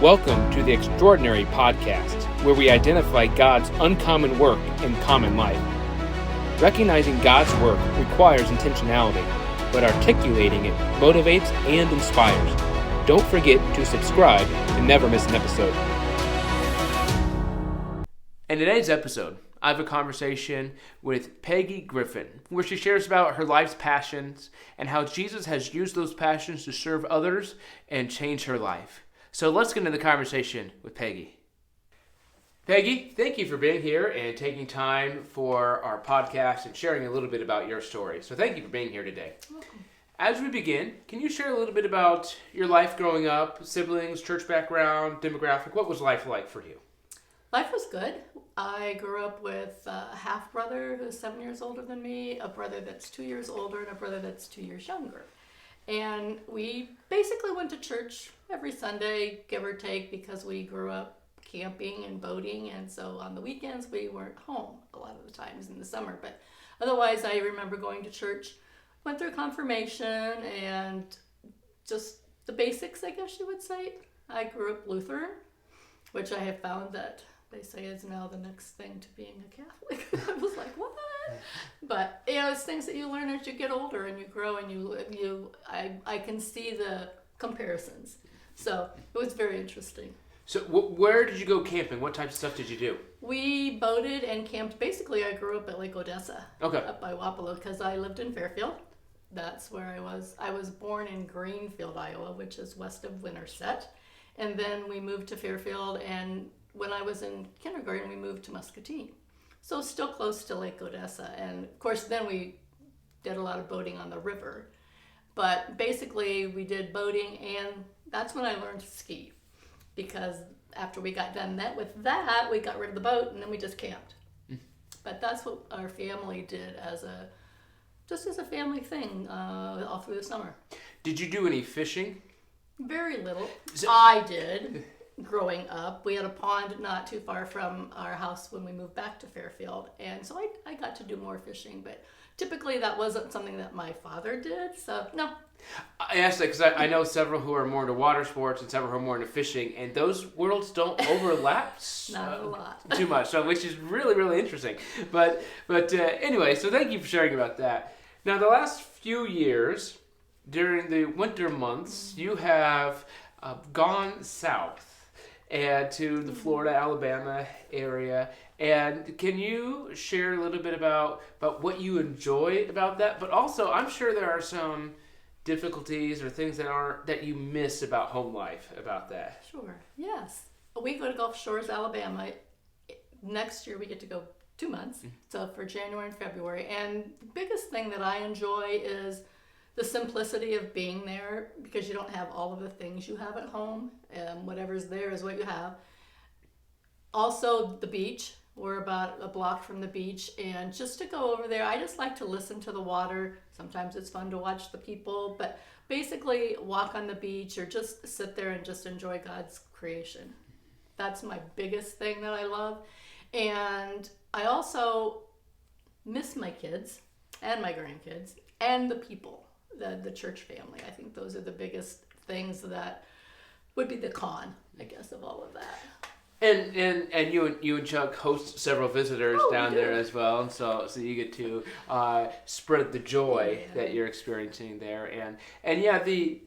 Welcome to the Extraordinary Podcast, where we identify God's uncommon work in common life. Recognizing God's work requires intentionality, but articulating it motivates and inspires. Don't forget to subscribe to never miss an episode. In today's episode, I have a conversation with Peggy Griffin, where she shares about her life's passions and how Jesus has used those passions to serve others and change her life. So let's get into the conversation with Peggy. Peggy, thank you for being here and taking time for our podcast and sharing a little bit about your story. So thank you for being here today. You're welcome. As we begin, can you share a little bit about your life growing up, siblings, church background, demographic? What was life like for you? Life was good. I grew up with a half-brother who's 7 years older than me, a brother that's 2 years older, and a brother that's 2 years younger. And we basically went to church every Sunday, give or take, because we grew up camping and boating, and so on the weekends we weren't home a lot of the times in the summer. But otherwise, I remember going to church, went through confirmation, and just the basics, I guess you would say. I grew up Lutheran, which I have found that they say is now the next thing to being a Catholic. I was like, what? But it's things that you learn as you get older and you grow, and I can see the comparisons. So it was very interesting. So where did you go camping? What type of stuff did you do? We boated and camped. Basically, I grew up at Lake Odessa, up by Wapello, because I lived in Fairfield. That's where I was. I was born in Greenfield, Iowa, which is west of Winterset. And then we moved to Fairfield, and when I was in kindergarten, we moved to Muscatine. So still close to Lake Odessa. And of course, then we did a lot of boating on the river. But basically, we did boating, and that's when I learned to ski. Because after we got done with that, we got rid of the boat, and then we just camped. But that's what our family did as a family thing all through the summer. Did you do any fishing? Very little. I did. Growing up, we had a pond not too far from our house when we moved back to Fairfield, and so I got to do more fishing, but typically that wasn't something that my father did, so no. I asked that because I know several who are more into water sports and several who are more into fishing, and those worlds don't overlap Not a lot. too much, so which is really, really interesting. But anyway, so thank you for sharing about that. Now, the last few years, during the winter months, you have gone south and to the Florida, Alabama area. And can you share a little bit about what you enjoy about that? But also, I'm sure there are some difficulties or things that you miss about home life about that. Sure, yes. We go to Gulf Shores, Alabama. Next year we get to go 2 months, so for January and February. And the biggest thing that I enjoy is the simplicity of being there, because you don't have all of the things you have at home. Whatever's there is what you have. Also, the beach. We're about a block from the beach, and just to go over there, I just like to listen to the water. Sometimes it's fun to watch the people, but basically walk on the beach or just sit there and just enjoy God's creation. That's my biggest thing that I love. And I also miss my kids and my grandkids and the people. The church family. I think those are the biggest things that would be the con, I guess, of all of that. And you and Chuck host several visitors down there as well, and so you get to spread the joy that you're experiencing there. And yeah,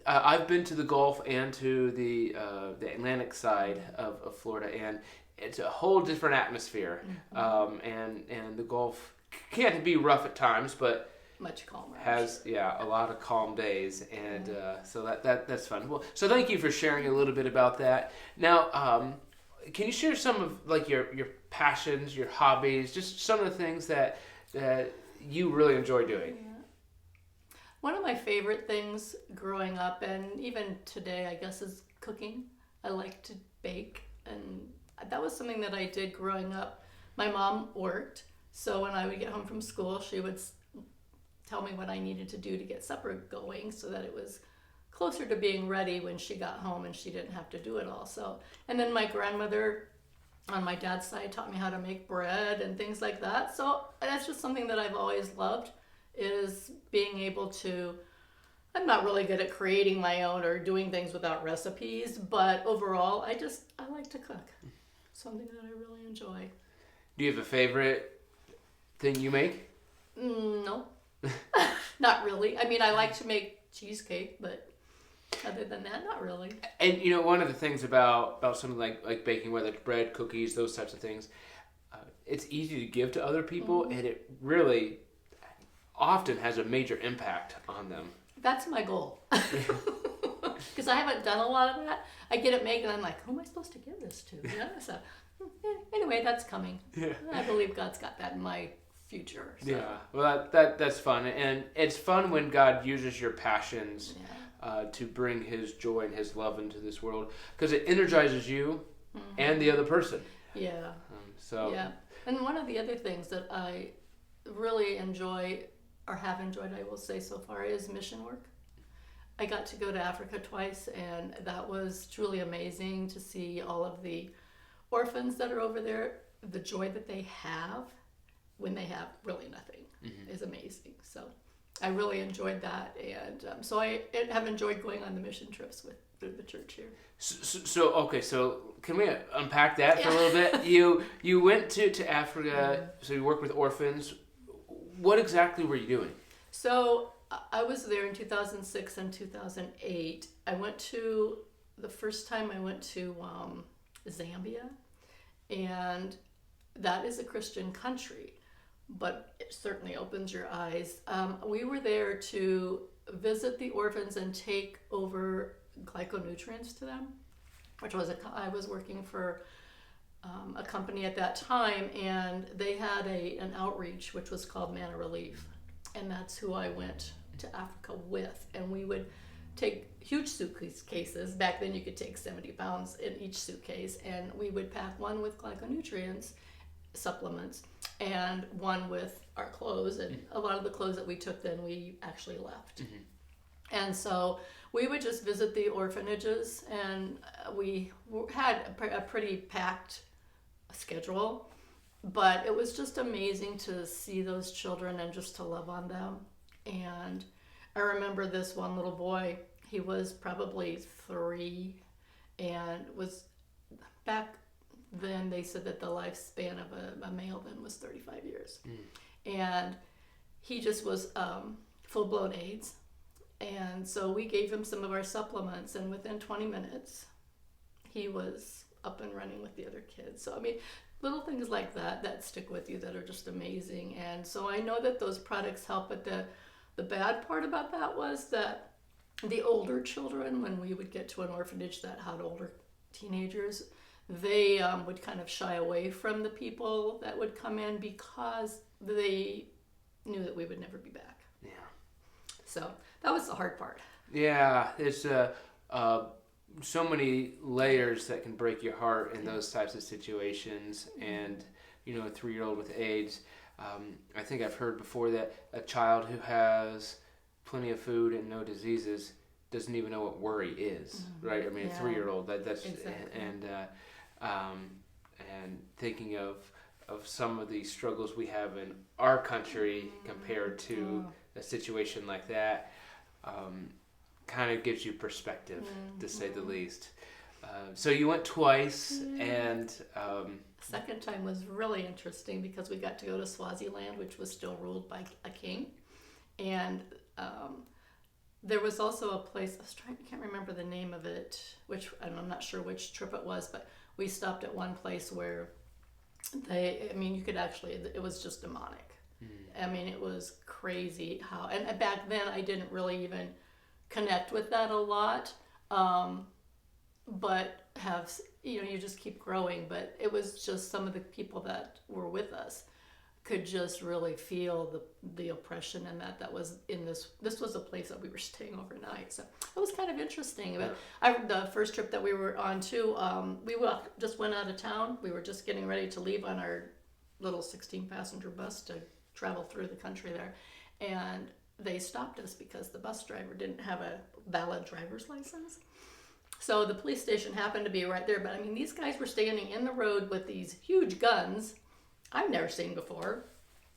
I've been to the Gulf and to the Atlantic side of Florida, and it's a whole different atmosphere. And the Gulf can be rough at times, but much calmer. Has a lot of calm days, and so that's fun. Well, so thank you for sharing a little bit about that. Now, can you share some of like your passions, your hobbies, just some of the things that you really enjoy doing? Yeah. One of my favorite things growing up, and even today, I guess, is cooking. I like to bake, and that was something that I did growing up. My mom worked, so when I would get home from school, she would tell me what I needed to do to get supper going so that it was closer to being ready when she got home and she didn't have to do it all. So, and then my grandmother on my dad's side taught me how to make bread and things like that. So that's just something that I've always loved, is being able to I'm not really good at creating my own or doing things without recipes, but overall, I like to cook. Something that I really enjoy. Do you have a favorite thing you make? No, not really. I mean, I like to make cheesecake, but other than that, not really. And one of the things about something like baking, whether it's bread, cookies, those types of things, it's easy to give to other people, and it really often has a major impact on them. That's my goal. Because I haven't done a lot of that. I get it made and I'm like, who am I supposed to give this to? So anyway, that's coming. Yeah. I believe God's got that in my future. So. Yeah. Well, that's fun, and it's fun when God uses your passions to bring His joy and His love into this world, because it energizes you and the other person. Yeah. Yeah. And one of the other things that I really enjoy, or have enjoyed, I will say so far, is mission work. I got to go to Africa twice, and that was truly amazing to see all of the orphans that are over there. The joy that they have when they have really nothing is amazing. So I really enjoyed that, and so I have enjoyed going on the mission trips with the church here. So can we unpack that for a little bit? You went to Africa, so you work with orphans. What exactly were you doing? So I was there in 2006 and 2008. The first time I went to Zambia, and that is a Christian country, but it certainly opens your eyes. We were there to visit the orphans and take over glyconutrients to them, which was I was working for a company at that time, and they had an outreach which was called Manna Relief, and that's who I went to Africa with. And we would take huge suitcases. Back then you could take 70 pounds in each suitcase, and we would pack one with glyconutrients supplements and one with our clothes, and a lot of the clothes that we took then we actually left. And so we would just visit the orphanages, and we had a pretty packed schedule, but it was just amazing to see those children and just to love on them. And I remember this one little boy, he was probably 3, and was back then they said that the lifespan of a male then was 35 years. And he just was full-blown AIDS. And so we gave him some of our supplements, and within 20 minutes, he was up and running with the other kids. So, I mean, little things like that stick with you that are just amazing. And so I know that those products help, but the bad part about that was that the older children, when we would get to an orphanage that had older teenagers, they would kind of shy away from the people that would come in because they knew that we would never be back. Yeah. So that was the hard part. Yeah, it's so many layers that can break your heart in those types of situations. And a 3-year-old with AIDS, I think I've heard before that a child who has plenty of food and no diseases doesn't even know what worry is, right? I mean, a 3-year-old, that's exactly. And thinking of some of the struggles we have in our country compared to a situation like that, kind of gives you perspective, to say the least. So you went twice, and second time was really interesting because we got to go to Swaziland, which was still ruled by a king, and there was also a place I can't remember the name of it, I'm not sure which trip it was, but we stopped at one place where you could actually, it was just demonic. I mean, it was crazy how, and back then I didn't really even connect with that a lot, but you just keep growing. But it was just some of the people that were with us could just really feel the oppression, and that was in this was a place that we were staying overnight. So it was kind of interesting. But the first trip that we were on too, we just went out of town. We were just getting ready to leave on our little 16-passenger bus to travel through the country there, and they stopped us because the bus driver didn't have a valid driver's license. So the police station happened to be right there, but I mean, these guys were standing in the road with these huge guns I've never seen before,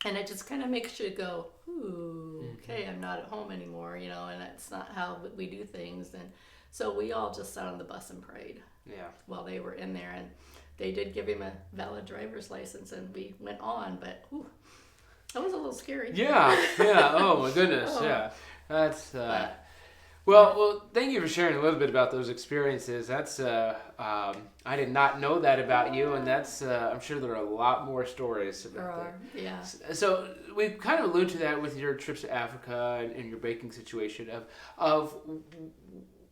and it just kind of makes you go, ooh. okay, I'm not at home anymore, you know, and it's not how we do things. And so we all just sat on the bus and prayed while they were in there. And they did give him a valid driver's license, and we went on, but that was a little scary. Yeah. Oh my goodness. Yeah. That's well, thank you for sharing a little bit about those experiences. That's I did not know that about you, and that's I'm sure there are a lot more stories about that. Yeah. So we kind of alluded to that with your trips to Africa and your baking situation of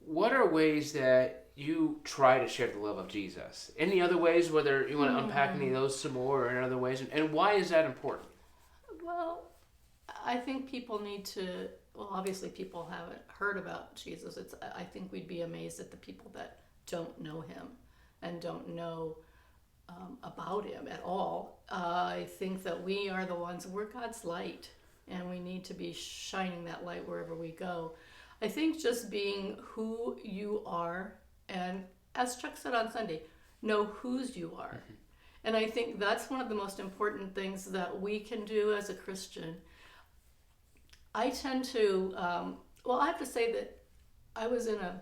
what are ways that you try to share the love of Jesus? Any other ways, whether you want to unpack any of those some more or in other ways, and why is that important? Well, I think people need to. Well, obviously, people haven't heard about Jesus. I think we'd be amazed at the people that don't know him and don't know about him at all. I think that we are the ones, we're God's light, and we need to be shining that light wherever we go. I think just being who you are, and as Chuck said on Sunday, know whose you are. And I think that's one of the most important things that we can do as a Christian. I tend to, I have to say that I was in a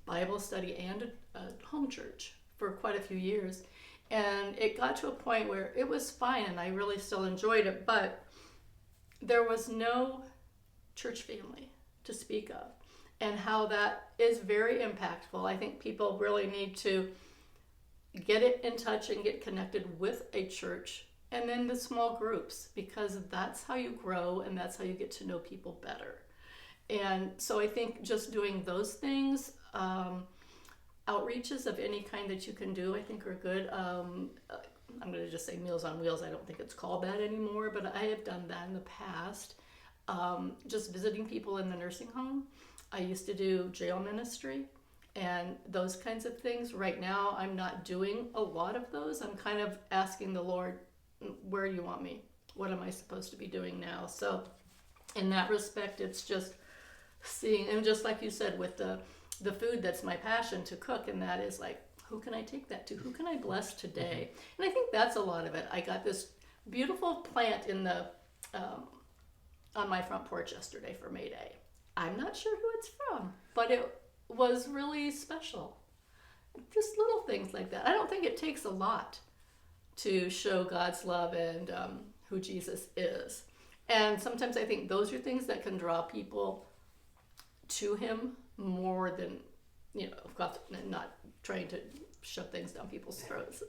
Bible study and a home church for quite a few years. And it got to a point where it was fine and I really still enjoyed it, but there was no church family to speak of. And how that is very impactful. I think people really need to get it in touch and get connected with a church. And then the small groups, because that's how you grow and that's how you get to know people better. And so I think just doing those things, outreaches of any kind that you can do, I think are good. I'm going to just say Meals on Wheels. I don't think it's called that anymore, but I have done that in the past. Just visiting people in the nursing home. I used to do jail ministry and those kinds of things. Right now, I'm not doing a lot of those. I'm kind of asking the Lord, where do you want me? What am I supposed to be doing now? So in that respect, it's just seeing, and just like you said, with the food, that's my passion to cook, and that is like, who can I take that to? Who can I bless today? And I think that's a lot of it. I got this beautiful plant in the on my front porch yesterday for May Day. I'm not sure who it's from, but it was really special. Just little things like that. I don't think it takes a lot to show God's love and who Jesus is. And sometimes I think those are things that can draw people to him more than, not trying to shove things down people's throats,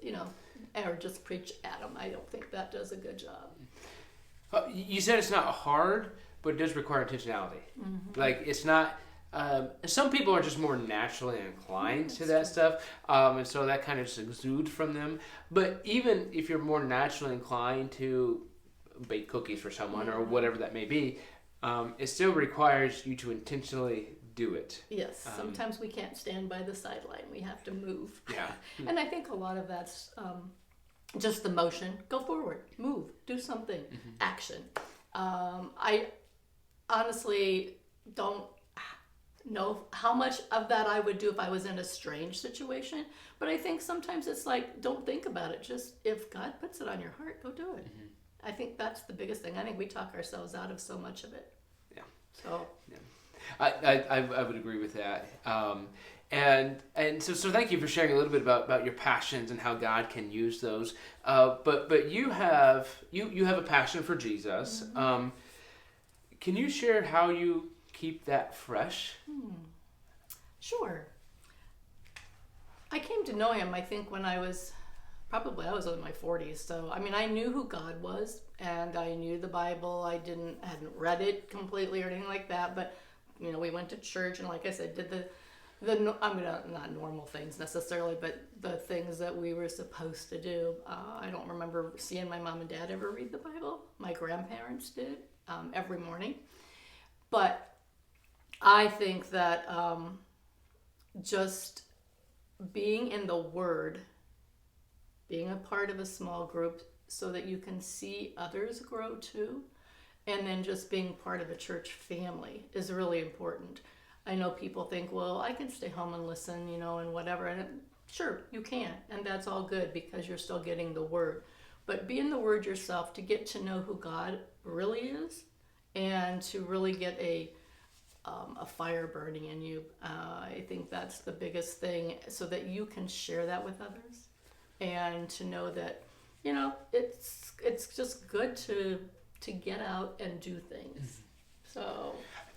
or just preach at them. I don't think that does a good job. You said it's not hard, but it does require intentionality. Like, it's not... some people are just more naturally inclined to that stuff, and so that kind of just exudes from them. But even if you're more naturally inclined to bake cookies for someone or whatever that may be, it still requires you to intentionally do it. Yes, sometimes we can't stand by the sideline. We have to move. Yeah. And I think a lot of that's just the motion. Go forward, move, do something, action. I honestly don't know how much of that I would do if I was in a strange situation, but I think sometimes it's like, don't think about it. Just if God puts it on your heart, go do it. I think that's the biggest thing. I think we talk ourselves out of so much of it. Yeah. So. Yeah. I would agree with that. And so thank you for sharing a little bit about your passions and how God can use those. But you have a passion for Jesus. Can you share how you keep that fresh? Sure. I came to know him, I think, when I was in my 40s. So, I knew who God was, and I knew the Bible. I hadn't read it completely or anything like that, but, we went to church, and like I said, did not normal things necessarily, but the things that we were supposed to do. I don't remember seeing my mom and dad ever read the Bible. My grandparents did every morning. But I think that just being in the Word, being a part of a small group so that you can see others grow too, and then just being part of a church family is really important. I know people think, well, I can stay home and listen, and whatever. And sure, you can, and that's all good because you're still getting the Word. But be in the Word yourself to get to know who God really is and to really get a fire burning in you. I think that's the biggest thing, so that you can share that with others, and to know that, it's just good to get out and do things. So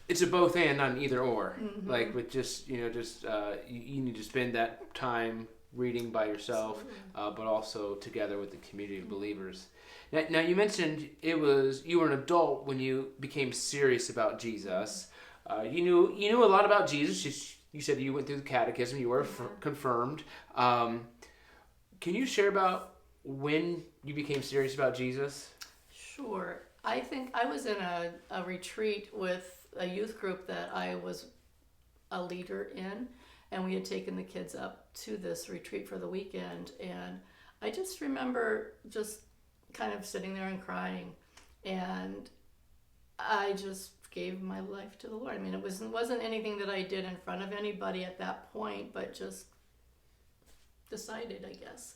it's a both and, not an either or. Like with just you need to spend that time reading by yourself, but also together with the community of believers. Now you mentioned you were an adult when you became serious about Jesus. You knew a lot about Jesus. You said you went through the catechism. You were confirmed. Can you share about when you became serious about Jesus? Sure. I think I was in a retreat with a youth group that I was a leader in, and we had taken the kids up to this retreat for the weekend, and I just remember just kind of sitting there and crying, and I just gave my life to the Lord. I mean, it wasn't anything that I did in front of anybody at that point, but just decided, I guess.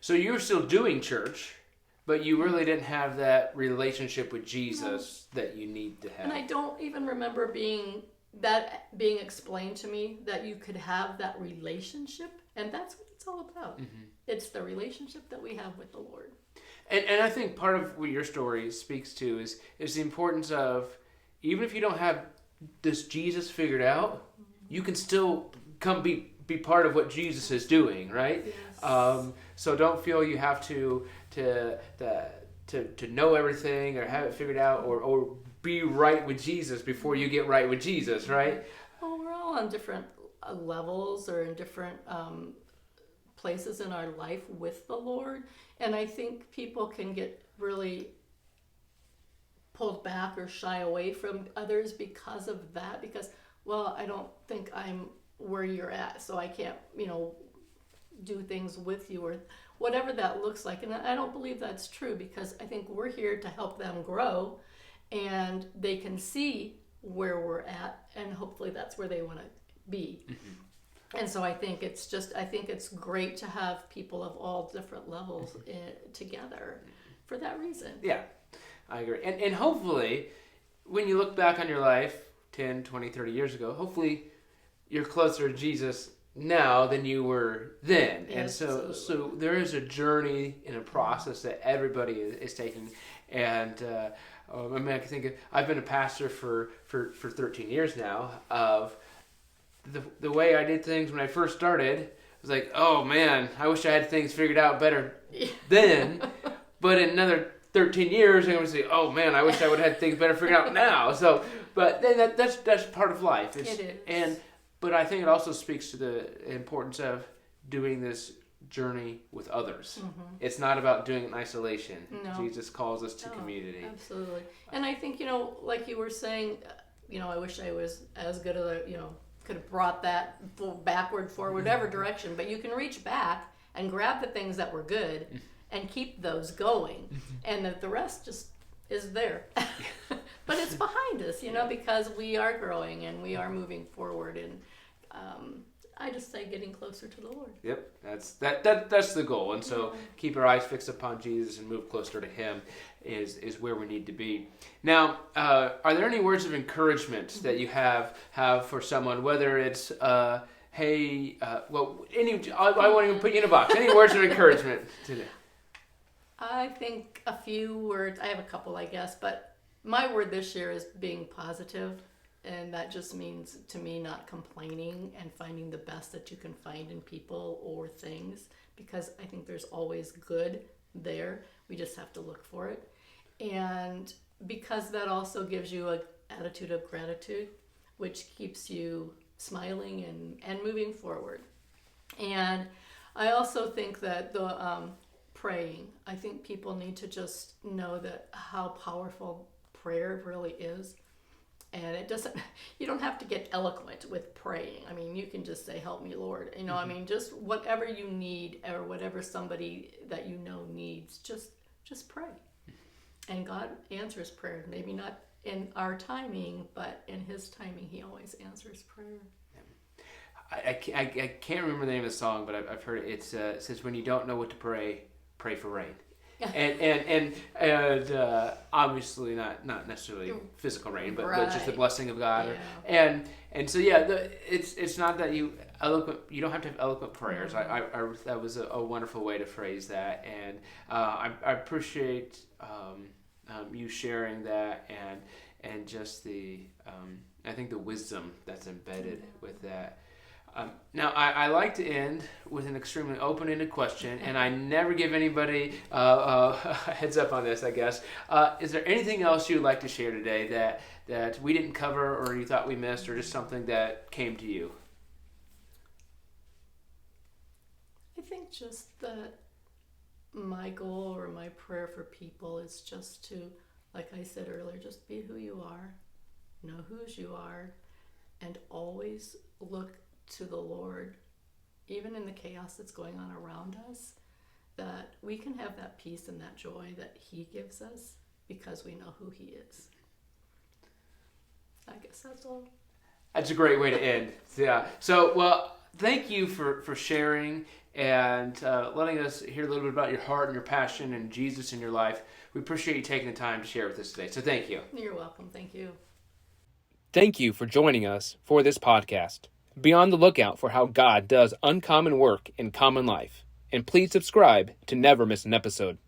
So you were still doing church, but you really didn't have that relationship with Jesus that you need to have. And I don't even remember being explained to me that you could have that relationship, and that's what it's all about. It's the relationship that we have with the Lord. And I think part of what your story speaks to is the importance of, even if you don't have this Jesus figured out, you can still come be part of what Jesus is doing, right? Yes. So don't feel you have to know everything or have it figured out or be right with Jesus before you get right with Jesus, right? Well, we're all on different levels or in different places in our life with the Lord, and I think people can get really pulled back or shy away from others because of that, because, well, I don't think I'm where you're at, so I can't, do things with you, or whatever that looks like. And I don't believe that's true, because I think we're here to help them grow, and they can see where we're at, and hopefully that's where they want to be. And so I think it's great to have people of all different levels together for that reason. Yeah, I agree. And hopefully, when you look back on your life 10, 20, 30 years ago, hopefully you're closer to Jesus now than you were then. And so there is a journey and a process that everybody is taking. And I can think I've been a pastor for 13 years now. Of the way I did things when I first started, was like, oh man, I wish I had things figured out better then. But in another 13 years, I'm going to say, oh man, I wish I would have had things better figured out now. So, but then that's part of life. It is. But I think it also speaks to the importance of doing this journey with others. It's not about doing it in isolation. No. Jesus calls us to community. Absolutely. And I think, like you were saying, I wish I was as good as could have brought that backward, forward, whatever direction, but you can reach back and grab the things that were good and keep those going, and that the rest just is there. But it's behind us, because we are growing and we are moving forward, and I just say getting closer to the Lord. Yep, that's the goal. And so keep our eyes fixed upon Jesus and move closer to Him is where we need to be. Now, are there any words of encouragement that you have for someone, whether it's hey, I won't even put you in a box. Any words of encouragement today? I think a few words. I have a couple, I guess, but my word this year is being positive. And that just means, to me, not complaining and finding the best that you can find in people or things, because I think there's always good there. We just have to look for it. And because that also gives you an attitude of gratitude, which keeps you smiling and moving forward. And I also think that the praying, I think people need to just know that how powerful prayer really is. And you don't have to get eloquent with praying. I mean, you can just say, help me, Lord. I mean, just whatever you need, or whatever somebody that needs, just pray. And God answers prayer. Maybe not in our timing, but in His timing, He always answers prayer. I can't remember the name of the song, but I've heard it. It says, when you don't know what to pray, pray for rain. and obviously not necessarily physical rain, but just the blessing of God. Yeah. And so yeah, it's not that you don't have to have eloquent prayers. Mm-hmm. I that was a wonderful way to phrase that, and I appreciate you sharing that, and just the I think the wisdom that's embedded with that. Now, I like to end with an extremely open-ended question, and I never give anybody a heads up on this, I guess. Is there anything else you'd like to share today that we didn't cover or you thought we missed, or just something that came to you? I think just that my goal or my prayer for people is just to, like I said earlier, just be who you are, know whose you are, and always look to the Lord, even in the chaos that's going on around us, that we can have that peace and that joy that He gives us because we know who He is. I guess that's all. That's a great way to end. Yeah. So, well, thank you for sharing and letting us hear a little bit about your heart and your passion and Jesus in your life. We appreciate you taking the time to share with us today. So thank you. You're welcome. Thank you. Thank you for joining us for this podcast. Be on the lookout for how God does uncommon work in common life. And please subscribe to never miss an episode.